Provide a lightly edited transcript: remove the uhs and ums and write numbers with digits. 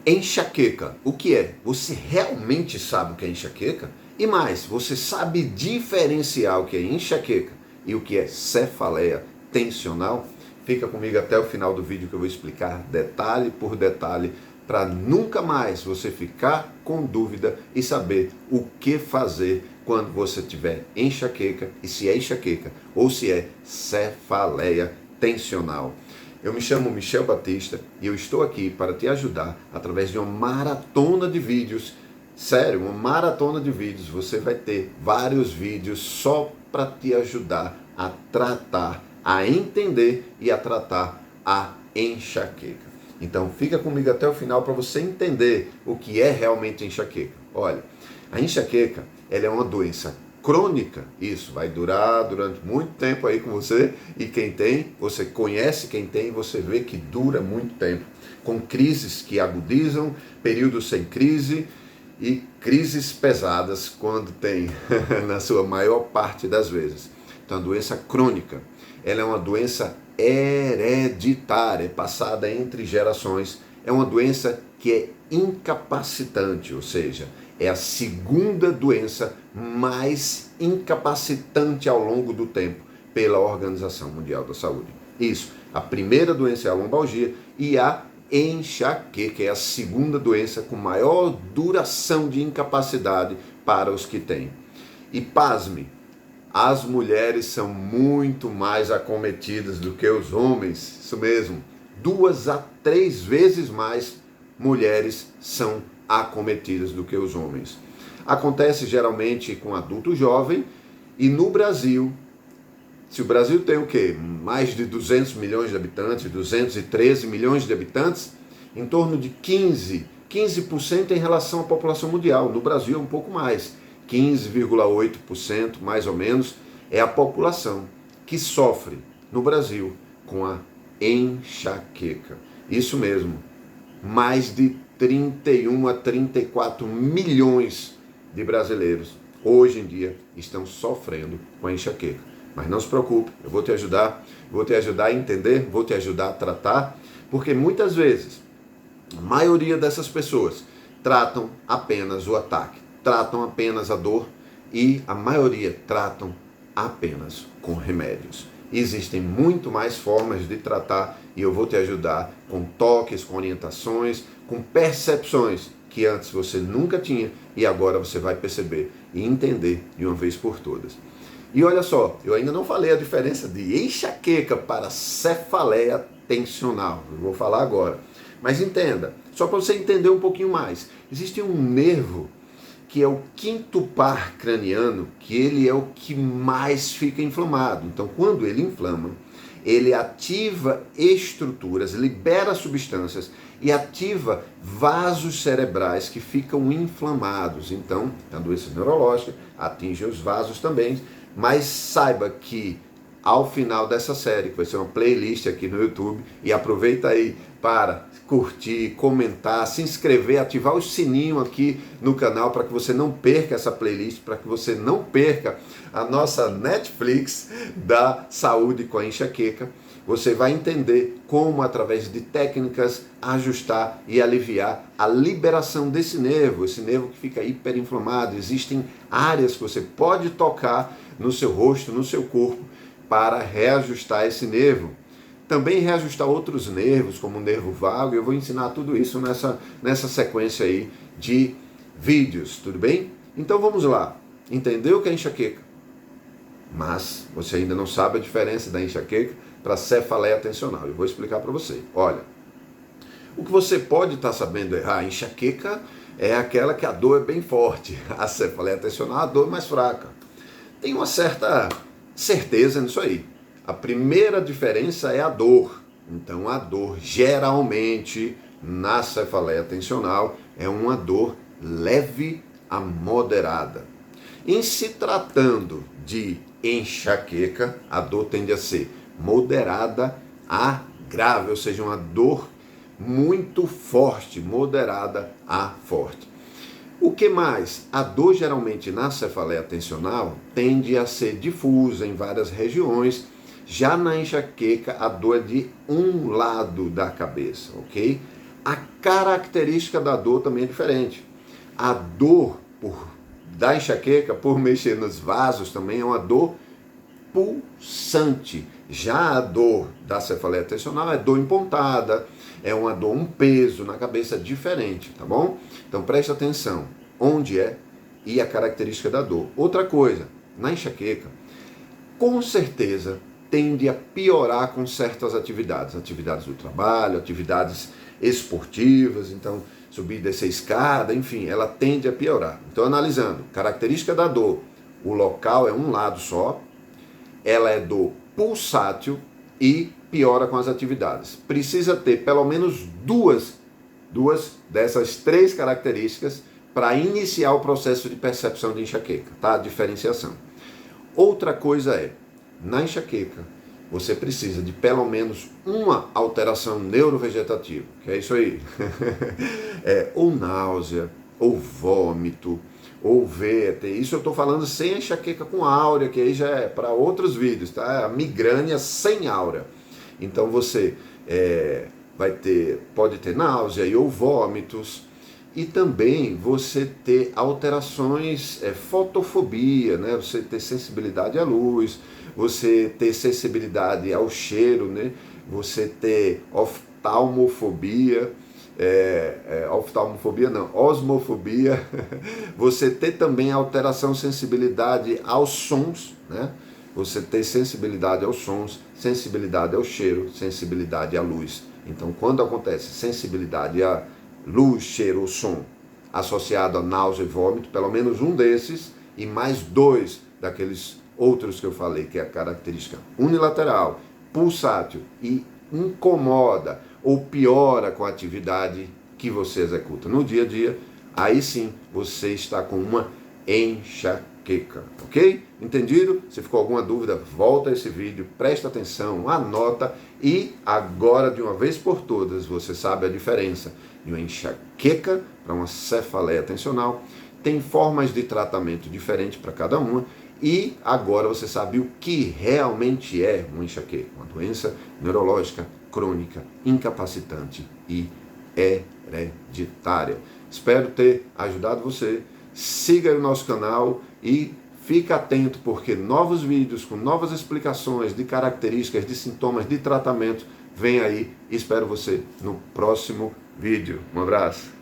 Enxaqueca, o que é? Você realmente sabe o que é enxaqueca? E mais, você sabe diferenciar o que é enxaqueca e o que é cefaleia tensional? Fica comigo até o final do vídeo que eu vou explicar detalhe por detalhe para nunca mais você ficar com dúvida e saber o que fazer quando você tiver enxaqueca e se é enxaqueca ou se é cefaleia tensional. Eu me chamo Michel Batista e eu estou aqui para te ajudar através de uma maratona de vídeos. Sério, uma maratona de vídeos. Você vai ter vários vídeos só para te ajudar a tratar, a entender e a tratar a enxaqueca. Então fica comigo até o final para você entender o que é realmente enxaqueca. Olha, a enxaqueca ela é uma doença crônica, isso vai durar durante muito tempo aí com você, e quem tem, você conhece quem tem, você vê que dura muito tempo, com crises que agudizam, períodos sem crise e crises pesadas quando tem, na sua maior parte das vezes. Então a doença crônica, ela é uma doença hereditária, passada entre gerações, é uma doença que é incapacitante, ou seja, é a segunda doença mais incapacitante ao longo do tempo pela Organização Mundial da Saúde. Isso, a primeira doença é a lombalgia e a enxaqueca é a segunda doença com maior duração de incapacidade para os que têm. E pasme, as mulheres são muito mais acometidas do que os homens, isso mesmo, 2 a 3 vezes mais mulheres são acometidas do que os homens. Acontece geralmente com adulto jovem e no Brasil, se o Brasil tem o quê? Mais de 200 milhões de habitantes, 213 milhões de habitantes, em torno de 15% em relação à população mundial. No Brasil é um pouco mais, 15,8% mais ou menos é a população que sofre no Brasil com a enxaqueca. Isso mesmo, mais de 31 a 34 milhões de brasileiros hoje em dia estão sofrendo com a enxaqueca. Mas não se preocupe, eu vou te ajudar a entender, vou te ajudar a tratar, porque muitas vezes a maioria dessas pessoas tratam apenas o ataque, tratam apenas a dor e a maioria tratam apenas com remédios. Existem muito mais formas de tratar e eu vou te ajudar com toques, com orientações, com percepções que antes você nunca tinha e agora você vai perceber e entender de uma vez por todas. E olha só, eu ainda não falei a diferença de enxaqueca para cefaleia tensional. Eu vou falar agora. Mas entenda, só para você entender um pouquinho mais. Existe um nervo que é o quinto par craniano, que ele é o que mais fica inflamado. Então, quando ele inflama, ele ativa estruturas, libera substâncias e ativa vasos cerebrais que ficam inflamados. Então, a doença neurológica atinge os vasos também, mas saiba que ao final dessa série, que vai ser uma playlist aqui no YouTube, e aproveita aí para curtir, comentar, se inscrever, ativar o sininho aqui no canal para que você não perca essa playlist, para que você não perca a nossa Netflix da saúde com a enxaqueca. Você vai entender como, através de técnicas, ajustar e aliviar a liberação desse nervo, esse nervo que fica hiperinflamado. Existem áreas que você pode tocar no seu rosto, no seu corpo, para reajustar esse nervo. Também reajustar outros nervos, como o nervo vago. Eu vou ensinar tudo isso nessa sequência aí de vídeos, tudo bem? Então vamos lá. Entendeu o que é enxaqueca? Mas você ainda não sabe a diferença da enxaqueca para cefaleia tensional. Eu vou explicar para você. Olha, o que você pode estar sabendo errar, a enxaqueca é aquela que a dor é bem forte. A cefaleia tensional, a dor é mais fraca. Tem uma certa certeza nisso aí. A primeira diferença é a dor. Então a dor geralmente na cefaleia tensional é uma dor leve a moderada. Em se tratando de enxaqueca, a dor tende a ser moderada a grave, ou seja, uma dor muito forte, moderada a forte. O que mais? A dor geralmente na cefaleia tensional tende a ser difusa em várias regiões. Já na enxaqueca, a dor é de um lado da cabeça, ok? A característica da dor também é diferente. A dor da enxaqueca, por mexer nos vasos, também é uma dor pulsante. Já a dor da cefaleia tensional é dor empontada, é uma dor, um peso na cabeça diferente, tá bom? Então preste atenção, onde é e a característica da dor. Outra coisa, na enxaqueca, com certeza tende a piorar com certas atividades do trabalho, atividades esportivas, então subir e descer escada, enfim, ela tende a piorar. Então, analisando, característica da dor, o local é um lado só, ela é dor pulsátil e piora com as atividades. Precisa ter pelo menos duas dessas 3 características para iniciar o processo de percepção de enxaqueca, tá? Diferenciação. Outra coisa é, na enxaqueca, você precisa de pelo menos uma alteração neurovegetativa, que é isso aí, ou náusea, ou vômito, ou vete. Isso eu estou falando sem enxaqueca com áurea, que aí já é para outros vídeos, tá? A migrânia sem áurea. Então você pode ter náusea ou vômitos, e também você ter alterações, fotofobia, né? Você ter sensibilidade à luz, você ter sensibilidade ao cheiro, né? Você ter oftalmofobia, oftalmofobia não, osmofobia, você ter também alteração, sensibilidade aos sons, né? Você ter sensibilidade aos sons, sensibilidade ao cheiro, sensibilidade à luz. Então, quando acontece sensibilidade a luz, cheiro ou som associado a náusea e vômito, pelo menos um desses e mais 2 daqueles outros que eu falei, que é a característica unilateral, pulsátil e incomoda ou piora com a atividade que você executa no dia a dia, aí sim você está com uma enxaqueca, ok? Entendido? Se ficou alguma dúvida, volta a esse vídeo, presta atenção, anota e agora de uma vez por todas você sabe a diferença de uma enxaqueca para uma cefaleia tensional. Tem formas de tratamento diferentes para cada uma e agora você sabe o que realmente é uma enxaqueca, uma doença neurológica crônica, incapacitante e hereditária. Espero ter ajudado você. Siga o nosso canal e fica atento, porque novos vídeos com novas explicações de características, de sintomas, de tratamento vem aí. Espero você no próximo vídeo. Um abraço.